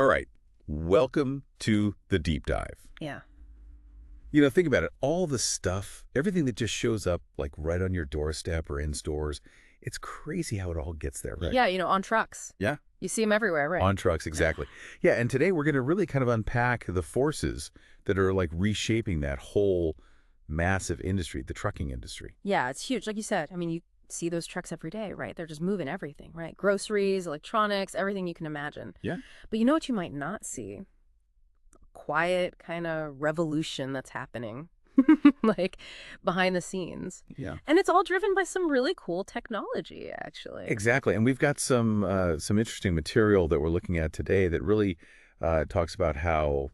All right. Welcome to the deep dive. Yeah. Think about it. All the stuff, everything that just shows up like right on your doorstep or in stores, it's crazy how it all gets there, right? Yeah, on trucks. Yeah. You see them everywhere, right? On trucks, exactly. Yeah, and today we're going to really kind of unpack the forces that are like reshaping that whole massive industry, the trucking industry. Yeah, it's huge. Like you said, you see those trucks every day, right? They're just moving everything, right? Groceries, electronics, everything you can imagine. Yeah. But you know what you might not see? Quiet kind of revolution that's happening, like behind the scenes. Yeah. And it's all driven by some really cool technology, actually. Exactly. And we've got some interesting material that we're looking at today that really talks about how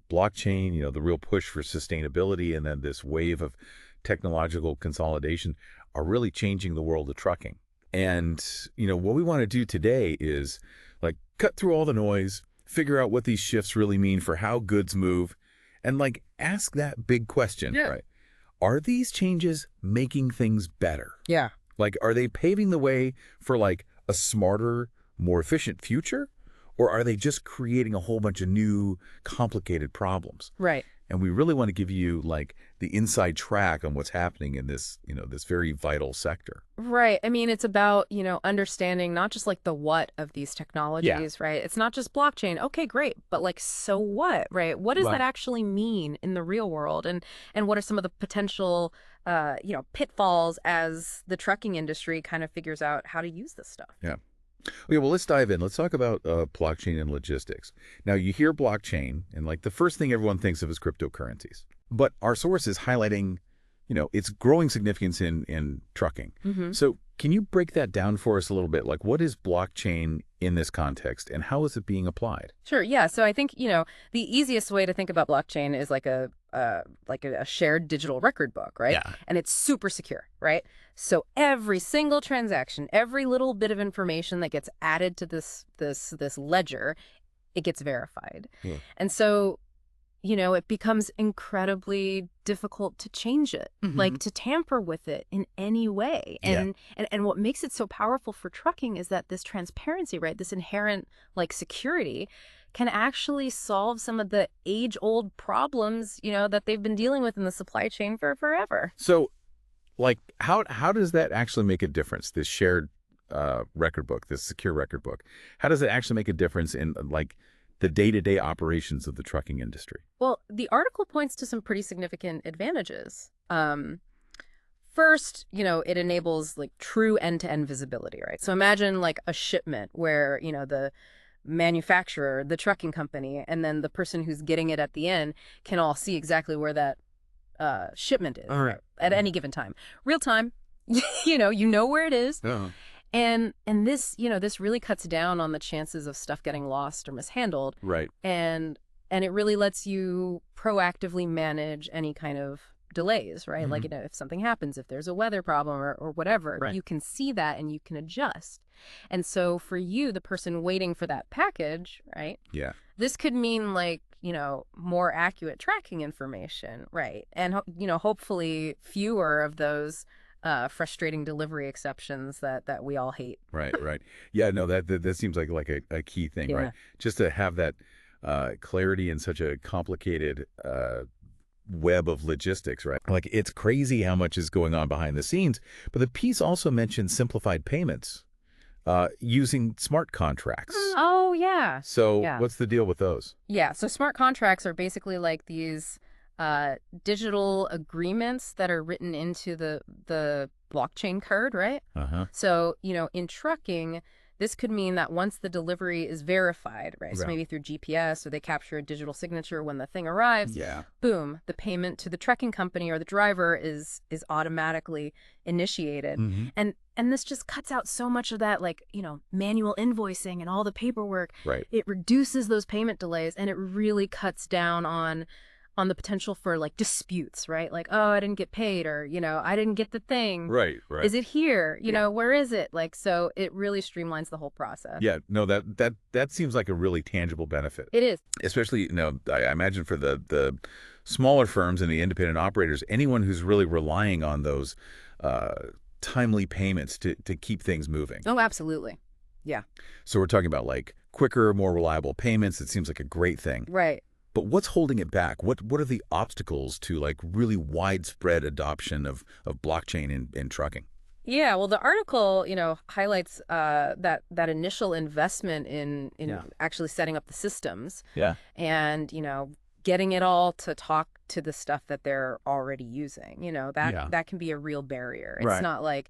blockchain, the real push for sustainability, and then this wave of technological consolidation are really changing the world of trucking. And, what we want to do today is like cut through all the noise, figure out what these shifts really mean for how goods move, and like ask that big question, right? Are these changes making things better? Yeah. Like, are they paving the way for like a smarter, more efficient future? Or are they just creating a whole bunch of new, complicated problems? Right. And we really want to give you like the inside track on what's happening in this, this very vital sector. Right. It's about, understanding not just like the what of these technologies, right? It's not just blockchain. Okay, great. But like, so what, right? What does that actually mean in the real world? And what are some of the potential, pitfalls as the trucking industry kind of figures out how to use this stuff? Yeah. Okay, well, let's dive in. Let's talk about blockchain and logistics. Now, you hear blockchain, and like the first thing everyone thinks of is cryptocurrencies. But our source is highlighting, its growing significance in trucking. Mm-hmm. So can you break that down for us a little bit? Like, what is blockchain in this context, and how is it being applied? Sure. Yeah. So I think, the easiest way to think about blockchain is like a shared digital record book, right? Yeah. And it's super secure, right? So every single transaction, every little bit of information that gets added to this ledger, it gets verified. Yeah. And so, it becomes incredibly difficult to change it, like to tamper with it in any way. And what makes it so powerful for trucking is that this transparency, right, this inherent like security can actually solve some of the age-old problems, that they've been dealing with in the supply chain for forever. So, like, how does that actually make a difference, this shared record book, this secure record book? How does it actually make a difference in, like, the day-to-day operations of the trucking industry? Well, the article points to some pretty significant advantages. First, it enables like true end-to-end visibility, right? So imagine like a shipment where, the manufacturer, the trucking company, and then the person who's getting it at the end can all see exactly where that shipment is at any given time. Real time, you know where it is. And this, this really cuts down on the chances of stuff getting lost or mishandled. Right. And it really lets you proactively manage any kind of delays, right? Like, if something happens, if there's a weather problem or whatever, you can see that and you can adjust. And so for you, the person waiting for that package, right? Yeah. This could mean like, more accurate tracking information, right? And, hopefully fewer of those frustrating delivery exceptions that we all hate. Right. Yeah, no, that seems like a key thing, right? Just to have that clarity in such a complicated web of logistics, right? Like, it's crazy how much is going on behind the scenes. But the piece also mentioned simplified payments using smart contracts. Oh, yeah. So what's the deal with those? Yeah. So smart contracts are basically like these digital agreements that are written into the blockchain code, right? So, in trucking, this could mean that once the delivery is verified, right? So maybe through GPS, or they capture a digital signature when the thing arrives. Yeah. Boom, the payment to the trucking company or the driver is automatically initiated. And this just cuts out so much of that, like, manual invoicing and all the paperwork. Right. It reduces those payment delays, and it really cuts down on the potential for like disputes, right? Like, oh, I didn't get paid, or, I didn't get the thing. Right. Is it here? Where is it? Like, so it really streamlines the whole process. Yeah, no, that seems like a really tangible benefit. It is. Especially, I imagine for the smaller firms and the independent operators, anyone who's really relying on those timely payments to keep things moving. Oh, absolutely. Yeah. So we're talking about like quicker, more reliable payments. It seems like a great thing. Right. But what's holding it back? What are the obstacles to like really widespread adoption of blockchain in trucking? Yeah, well, the article, highlights that initial investment in Yeah. actually setting up the systems Yeah. and, getting it all to talk to the stuff that they're already using. Yeah. That can be a real barrier. It's Right. not like,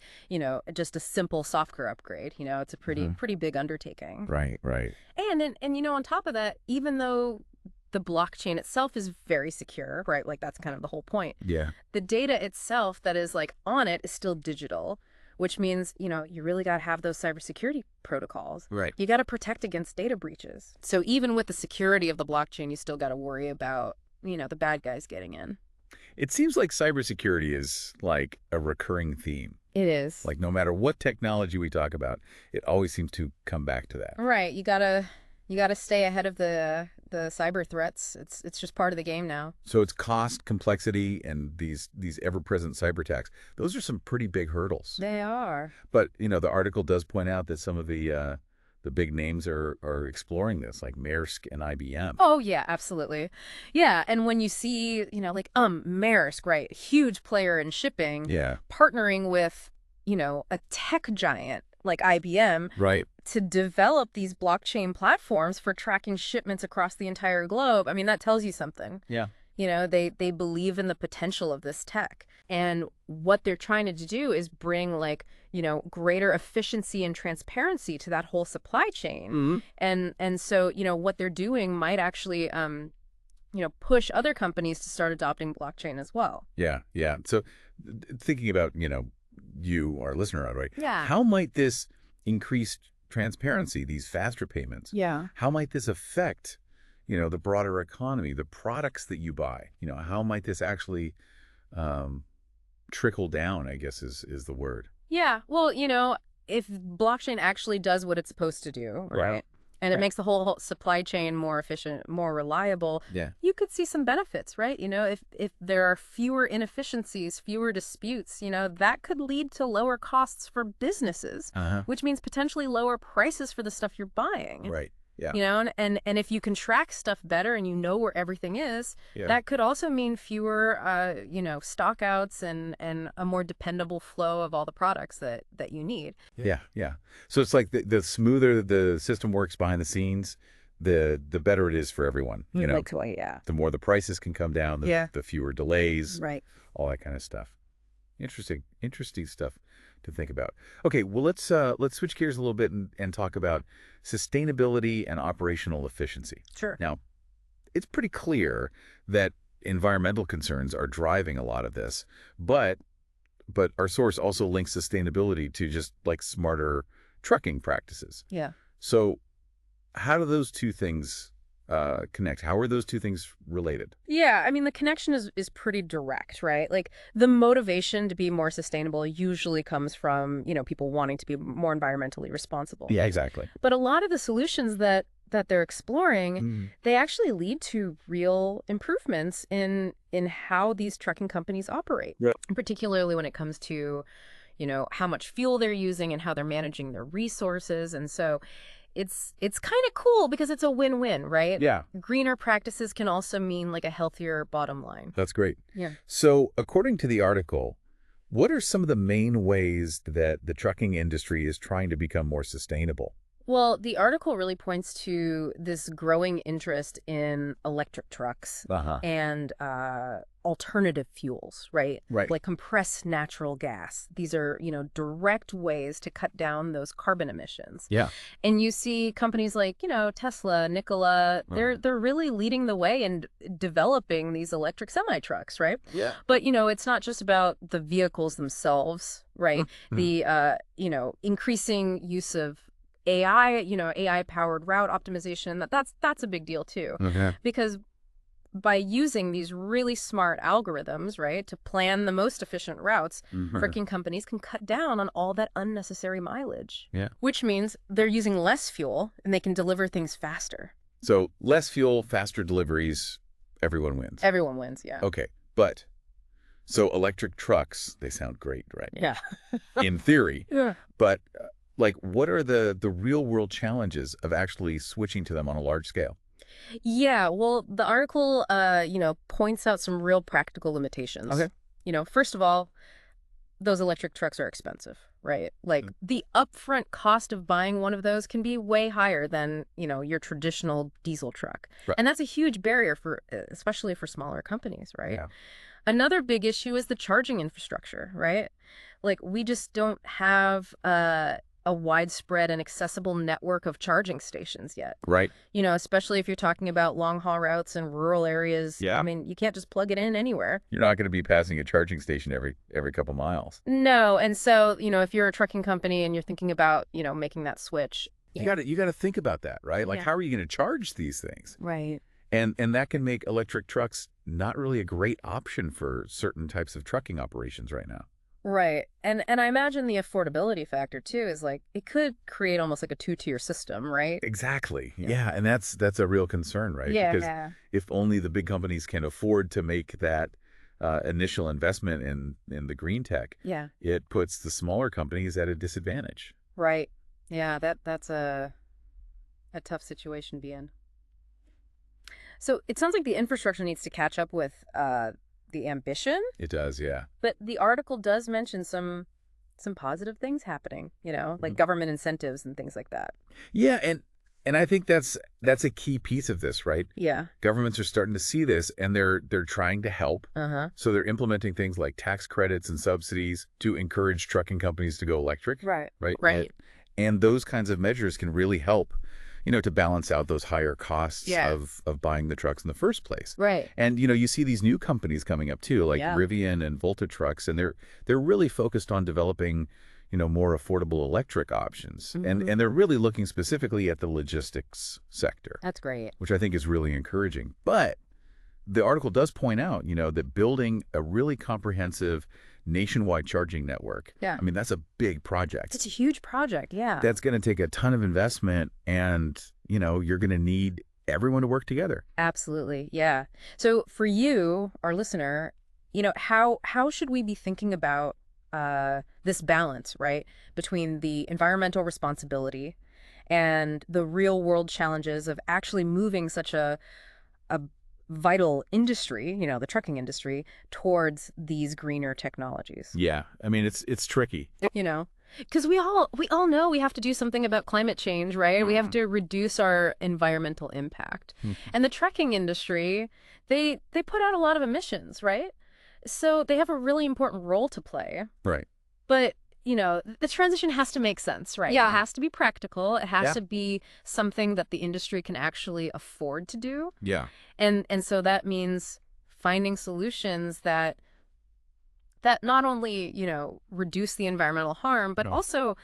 just a simple software upgrade. It's a pretty big undertaking. Right, right. And on top of that, even though the blockchain itself is very secure, right? Like that's kind of the whole point. Yeah. The data itself that is like on it is still digital, which means, you really got to have those cybersecurity protocols. Right. You got to protect against data breaches. So even with the security of the blockchain, you still got to worry about, the bad guys getting in. It seems like cybersecurity is like a recurring theme. It is. Like no matter what technology we talk about, it always seems to come back to that. Right. You gotta stay ahead of the cyber threats. It's just part of the game now. So it's cost, complexity, and these ever-present cyber attacks. Those are some pretty big hurdles. They are. But the article does point out that some of the big names are exploring this, like Maersk and IBM. Oh yeah, absolutely. Yeah, and when you see, like Maersk, right, huge player in shipping, Yeah. partnering with, a tech giant like IBM Right. to develop these blockchain platforms for tracking shipments across the entire globe. I mean, that tells you something. Yeah. They believe in the potential of this tech. And what they're trying to do is bring like, greater efficiency and transparency to that whole supply chain. Mm-hmm. And so, what they're doing might actually push other companies to start adopting blockchain as well. Yeah. Yeah. So thinking about, you, our listener, right? Yeah. How might this increased transparency, these faster payments, Yeah. how might this affect, the broader economy, the products that you buy? How might this actually trickle down, I guess is the word. Yeah. Well, if blockchain actually does what it's supposed to do, right? And it Right. makes the whole supply chain more efficient, more reliable, Yeah. you could see some benefits, right? If there are fewer inefficiencies, fewer disputes, that could lead to lower costs for businesses, Uh-huh. which means potentially lower prices for the stuff you're buying. Right. Yeah. And if you can track stuff better and you know where everything is, Yeah. that could also mean fewer, stockouts and a more dependable flow of all the products that you need. Yeah. Yeah. So it's like the smoother the system works behind the scenes, the better it is for everyone. Yeah. The more the prices can come down, the fewer delays, Right. all that kind of stuff. Interesting stuff to think about. Okay, well let's switch gears a little bit and talk about sustainability and operational efficiency. Sure. Now, it's pretty clear that environmental concerns are driving a lot of this, but our source also links sustainability to just like smarter trucking practices. Yeah. So, how do those two things connect? How are those two things related? Yeah, I mean, the connection is pretty direct, right? Like the motivation to be more sustainable usually comes from, people wanting to be more environmentally responsible. Yeah, exactly. But a lot of the solutions that they're exploring, they actually lead to real improvements in how these trucking companies operate, Right. particularly when it comes to, how much fuel they're using and how they're managing their resources. And so it's kind of cool because it's a win-win, right? Yeah. Greener practices can also mean like a healthier bottom line. That's great. Yeah. So, according to the article, what are some of the main ways that the trucking industry is trying to become more sustainable? Well, the article really points to this growing interest in electric trucks Uh-huh. and alternative fuels, right? Right. Like compressed natural gas. These are, direct ways to cut down those carbon emissions. Yeah. And you see companies like, Tesla, Nikola, they're really leading the way in developing these electric semi-trucks, right? Yeah. But, it's not just about the vehicles themselves, right? The, increasing use of AI, AI-powered route optimization, that's a big deal too. Okay. Because by using these really smart algorithms, right, to plan the most efficient routes, trucking companies can cut down on all that unnecessary mileage. Yeah. Which means they're using less fuel and they can deliver things faster. So, less fuel, faster deliveries, everyone wins. Everyone wins, yeah. Okay. But, so electric trucks, they sound great, right? Yeah. In theory. Yeah. But like, what are the real world challenges of actually switching to them on a large scale? Yeah, well, the article, points out some real practical limitations. Okay. First of all, those electric trucks are expensive, right? Like Mm. the upfront cost of buying one of those can be way higher than, your traditional diesel truck. Right. And that's a huge barrier for, especially for smaller companies, right? Yeah. Another big issue is the charging infrastructure, right? Like we just don't have a widespread and accessible network of charging stations yet. Right. Especially if you're talking about long haul routes in rural areas. I Yeah. mean, you can't just plug it in anywhere. You're not going to be passing a charging station every couple miles. No, and so, if you're a trucking company and you're thinking about, making that switch. You got to think about that, right? Like, Yeah. how are you going to charge these things? Right. And that can make electric trucks not really a great option for certain types of trucking operations right now. Right. And I imagine the affordability factor too is like it could create almost like a two-tier system, right? Exactly. Yeah. Yeah, and that's a real concern, right? Because Yeah. if only the big companies can afford to make that initial investment in the green tech, Yeah. it puts the smaller companies at a disadvantage. Right. Yeah, that's a tough situation to be in. So it sounds like the infrastructure needs to catch up with the ambition, It does, yeah. but the article does mention some positive things happening, like Mhm. government incentives and things like that. Yeah, and I think that's a key piece of this, right? Yeah. Governments are starting to see this, and they're trying to help. Uh-huh. So they're implementing things like tax credits and subsidies to encourage trucking companies to go electric, Right. right? Right. And those kinds of measures can really help, to balance out those higher costs Yeah. of buying the trucks in the first place. Right. And you see these new companies coming up too, like Yeah. Rivian and Volta Trucks, and they're really focused on developing, more affordable electric options. Mhm. And they're really looking specifically at the logistics sector, That's great. which I think is really encouraging. But the article does point out, that building a really comprehensive nationwide charging network, Yeah. I mean, that's a big project. It's a huge project. Yeah. That's going to take a ton of investment, and, you're going to need everyone to work together. Absolutely. Yeah. So for you, our listener, how should we be thinking about this balance, right, between the environmental responsibility and the real world challenges of actually moving such a vital industry, the trucking industry, towards these greener technologies? Yeah. I mean, it's tricky. Because we all know we have to do something about climate change, right? We have to reduce our environmental impact. Mhm. And the trucking industry, they put out a lot of emissions, right? So they have a really important role to play. Right. But, the transition has to make sense, right? Yeah. It has to be practical. It has Yeah. to be something that the industry can actually afford to do. Yeah. And so that means finding solutions that not only, reduce the environmental harm, but No. also,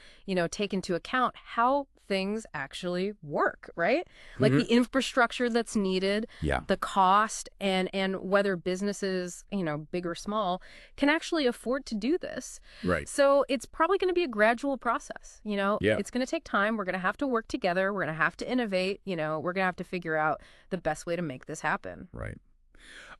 take into account how things actually work, right? Like Mhm. the infrastructure that's needed, Yeah. the cost, and whether businesses, big or small, can actually afford to do this. Right. So it's probably going to be a gradual process, Yeah. It's going to take time. We're going to have to work together. We're going to have to innovate, we're going to have to figure out the best way to make this happen. Right.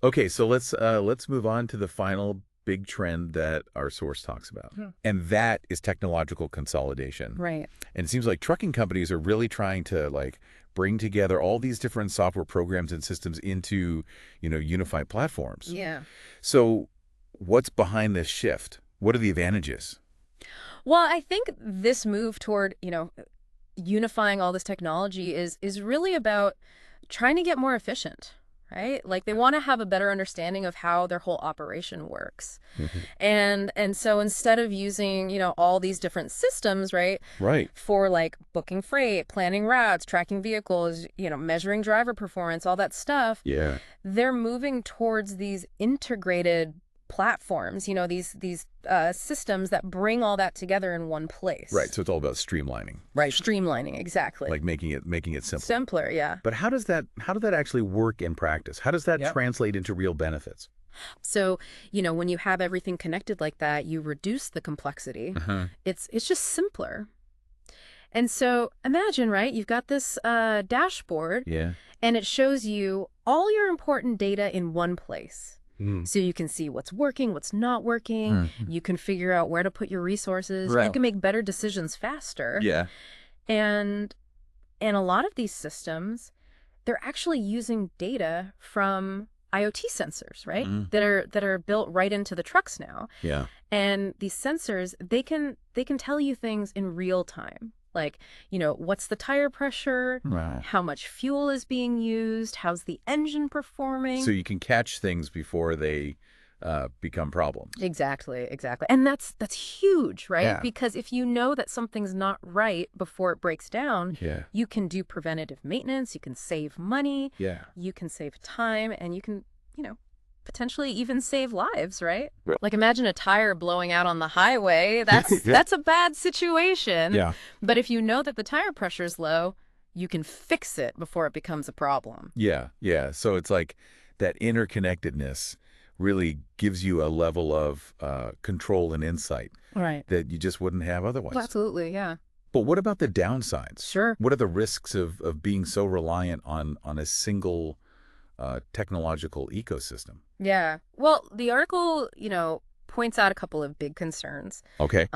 Okay, so let's move on to the final big trend that our source talks about. Hmm. And that is technological consolidation. Right. And it seems like trucking companies are really trying to bring together all these different software programs and systems into, unified platforms. Yeah. So what's behind this shift? What are the advantages? Well, I think this move toward, unifying all this technology is really about trying to get more efficient, right? Like they want to have a better understanding of how their whole operation works. Mhm. And so instead of using, all these different systems, right, Right. for like booking freight, planning routes, tracking vehicles, measuring driver performance, all that stuff, Yeah. they're moving towards these integrated platforms, these systems that bring all that together in one place. Right. So it's all about streamlining, Right. Streamlining, exactly. like making it simple. Simpler, yeah. But how does that actually work in practice? How does that Yep. translate into real benefits? So, when you have everything connected like that, you reduce the complexity. Uh-huh. It's just simpler. And so imagine, right, you've got this dashboard Yeah. and it shows you all your important data in one place. Mm. So you can see what's working, what's not working. You can figure out where to put your resources. Right. You can make better decisions faster. Yeah. And a lot of these systems, they're actually using data from IoT sensors, right? That are built right into the trucks now. Yeah. And these sensors, they can tell you things in real time. Like, what's the tire pressure? Right. How much fuel is being used? How's the engine performing? So you can catch things before they become problems. Exactly. And that's huge, right? Yeah. Because if you know that something's not right before it breaks down, Yeah. you can do preventative maintenance, you can save money, Yeah. you can save time, and you can, potentially even save lives, right? Right. Like imagine a tire blowing out on the highway. That's a bad situation. Yeah. But if you know that the tire pressure is low, you can fix it before it becomes a problem. Yeah. Yeah. So it's like that interconnectedness really gives you a level of control and insight Right. that you just wouldn't have otherwise. Well, absolutely, yeah. But what about the downsides? Sure. What are the risks of being so reliant on a single technological ecosystem? Yeah. Well, the article, points out a couple of big concerns. Okay.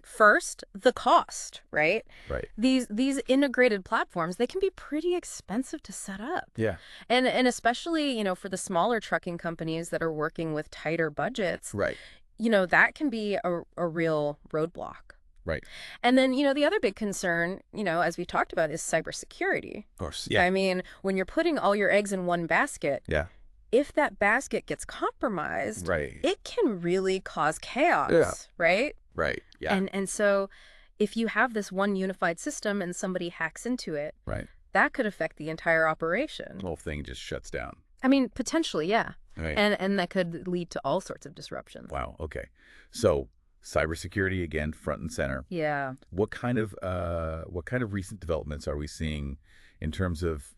First, the cost, right? Right. These integrated platforms, they can be pretty expensive to set up. Yeah. And especially, for the smaller trucking companies that are working with tighter budgets, Right. that can be a real roadblock. Right. And then, the other big concern, as we talked about, is cybersecurity. Of course. Yeah. I mean, when you're putting all your eggs in one basket, Yeah. if that basket gets compromised, Right. it can really cause chaos, Yeah. right? Right. Yeah. And so if you have this one unified system and somebody hacks into it, right. that could affect the entire operation. The whole thing just shuts down. I mean, potentially, yeah. Right. And that could lead to all sorts of disruptions. Wow. Okay. So cybersecurity again, front and center. Yeah. What kind of recent developments are we seeing in terms of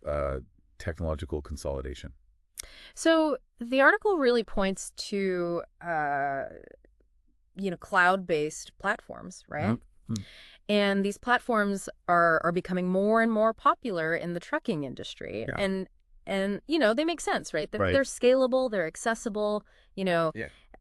technological consolidation? So the article really points to cloud-based platforms, right? Mm-hmm. And these platforms are becoming more and more popular in the trucking industry. Yeah. And they make sense, right? Right. They're scalable, they're accessible, Yeah.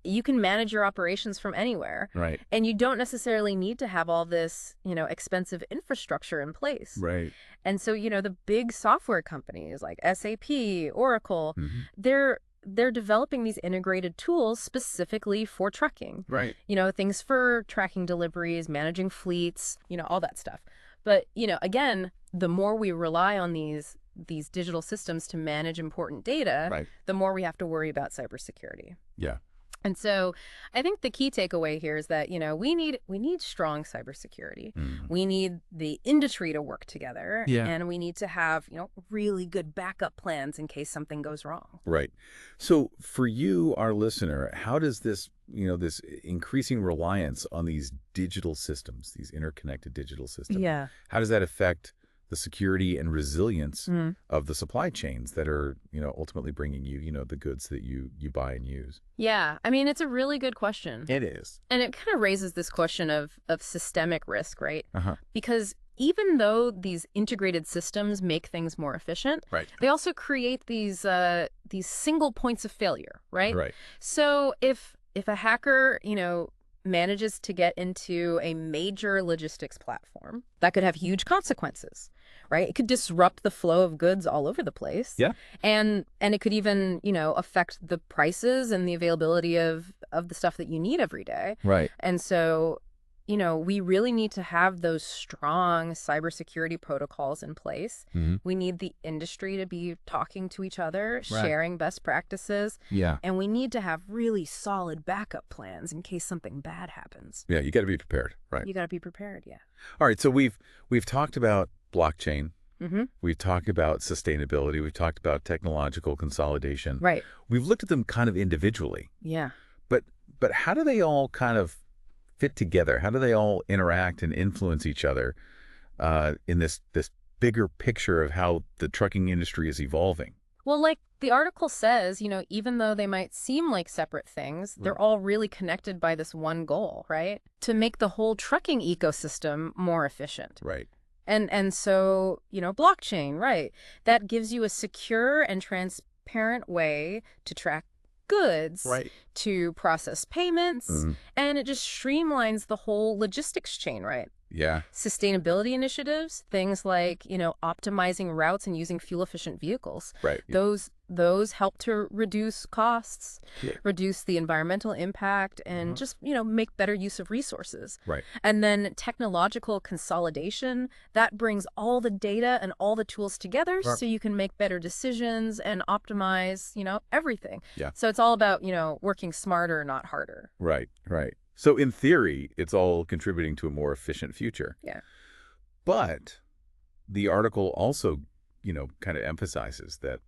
you can manage your operations from anywhere. Right. And you don't necessarily need to have all this, expensive infrastructure in place. Right. And so, the big software companies like SAP, Oracle, Mm-hmm. they're developing these integrated tools specifically for trucking. Right. Things for tracking deliveries, managing fleets, all that stuff. But, again, the more we rely on these digital systems to manage important data, Right. the more we have to worry about cybersecurity. Yeah. And so I think the key takeaway here is that, we need strong cybersecurity. Mm. We need the industry to work together. Yeah. And we need to have, really good backup plans in case something goes wrong. Right. So for you, our listener, how does this, this increasing reliance on these digital systems, these interconnected digital systems, how does that affect the security and resilience of the supply chains that are, ultimately bringing you, the goods that you buy and use? Yeah. I mean, it's a really good question. It is. And it kind of raises this question of systemic risk, right? Uh-huh. Because even though these integrated systems make things more efficient, Right. they also create these single points of failure, right? Right. So if a hacker, manages to get into a major logistics platform, that could have huge consequences, right? It could disrupt the flow of goods all over the place. Yeah. And it could even, affect the prices and the availability of the stuff that you need every day. Right. And so, we really need to have those strong cybersecurity protocols in place. Mm-hmm. We need the industry to be talking to each other, Right. sharing best practices. Yeah. And we need to have really solid backup plans in case something bad happens. Yeah. You got to be prepared. Right. You got to be prepared, yeah. All right. So we've talked about blockchain. Mm-hmm. We've talked about sustainability. We've talked about technological consolidation. Right. We've looked at them kind of individually. Yeah. But how do they all kind of fit together? How do they all interact and influence each other in this bigger picture of how the trucking industry is evolving? Well, like the article says, even though they might seem like separate things, they're all really connected by this one goal, right? To make the whole trucking ecosystem more efficient. Right. And so, blockchain, right? That gives you a secure and transparent way to track goods, Right. to process payments, Mhm. and it just streamlines the whole logistics chain, right? Yeah. Sustainability initiatives, things like, optimizing routes and using fuel-efficient vehicles. Right. Those help to reduce costs, Yeah. reduce the environmental impact, and Uh-huh. just, make better use of resources. Right. And then technological consolidation, that brings all the data and all the tools together Right. so you can make better decisions and optimize, everything. Yeah. So it's all about, working smarter, not harder. Right. Right. So in theory, it's all contributing to a more efficient future. Yeah. But the article also, kind of emphasizes that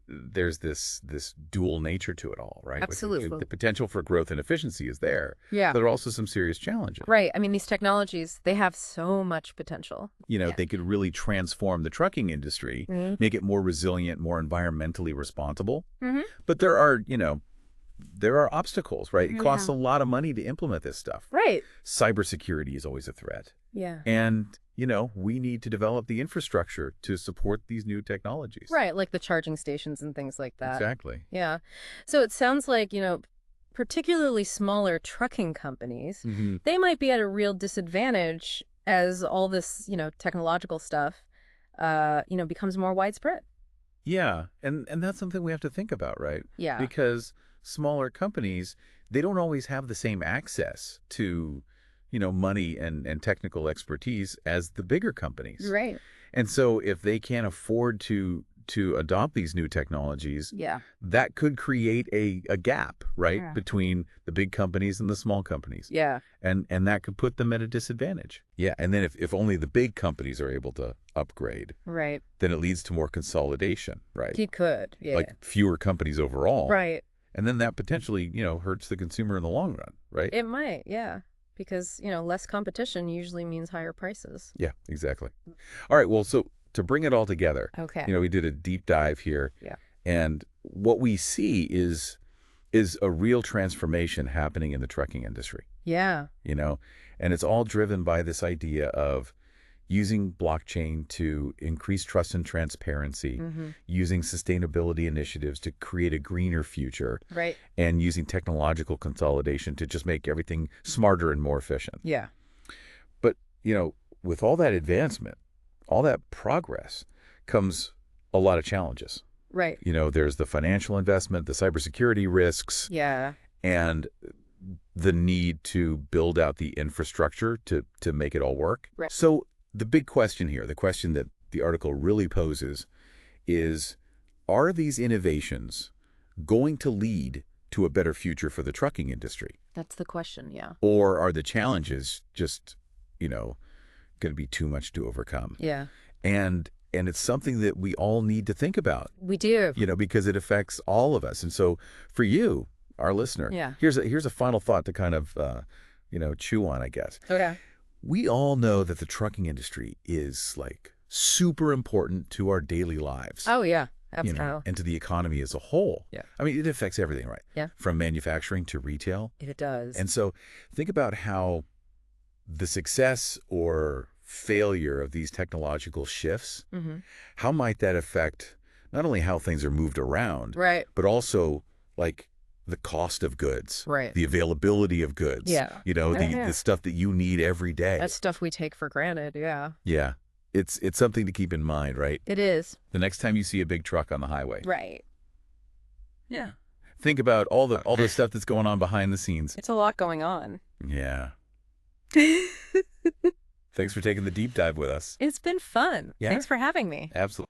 there's this dual nature to it all, right? Absolutely. The potential for growth and efficiency is there. Yeah. But there are also some serious challenges. Right. I mean, these technologies, they have so much potential. Yeah. They could really transform the trucking industry, make it more resilient, more environmentally responsible. Mm-hmm. But there are, there are obstacles, right? It costs Yeah. a lot of money to implement this stuff. Right. Cybersecurity is always a threat. Yeah. And, we need to develop the infrastructure to support these new technologies. Right, like the charging stations and things like that. Exactly. Yeah. So it sounds like, particularly smaller trucking companies, Mm-hmm. they might be at a real disadvantage as all this, technological stuff, becomes more widespread. Yeah. And that's something we have to think about, right? Yeah. Because smaller companies, they don't always have the same access to, money and technical expertise as the bigger companies. Right. And so if they can't afford to adopt these new technologies, Yeah. that could create a gap, right, Yeah. between the big companies and the small companies. Yeah. And that could put them at a disadvantage. Yeah. And then if only the big companies are able to upgrade, Right. then it leads to more consolidation, right? He could. Yeah. Like fewer companies overall. Right. And then that potentially, hurts the consumer in the long run, right? It might. Yeah. Because, less competition usually means higher prices. Yeah, exactly. All right. Well, so to bring it all together, Okay. we did a deep dive here. Yeah. And what we see is a real transformation happening in the trucking industry, Yeah. and it's all driven by this idea of using blockchain to increase trust and transparency, Mm-hmm. using sustainability initiatives to create a greener future, Right. and using technological consolidation to just make everything smarter and more efficient. Yeah. But, with all that advancement, all that progress comes a lot of challenges. Right. There's the financial investment, the cybersecurity risks, Yeah. and the need to build out the infrastructure to make it all work. Right. So the big question here, the question that the article really poses is, are these innovations going to lead to a better future for the trucking industry? That's the question. Yeah. Or are the challenges just, going to be too much to overcome? Yeah. And it's something that we all need to think about, We do. because it affects all of us. And so for you, our listener, Yeah. here's a final thought to kind of, chew on, I guess. Okay. We all know that the trucking industry is like super important to our daily lives. Oh, yeah. Absolutely. And to the economy as a whole. Yeah. I mean, it affects everything, right? Yeah. From manufacturing to retail. It does. And so think about how the success or failure of these technological shifts, Mm-hmm. how might that affect not only how things are moved around, Right. but also like the cost of goods, Right. the availability of goods, Yeah. the stuff that you need every day. That's stuff we take for granted. Yeah. Yeah. It's something to keep in mind, right? It is. The next time you see a big truck on the highway. Right. Yeah. Think about all the stuff that's going on behind the scenes. It's a lot going on. Yeah. Thanks for taking the deep dive with us. It's been fun. Yeah. Thanks for having me. Absolutely.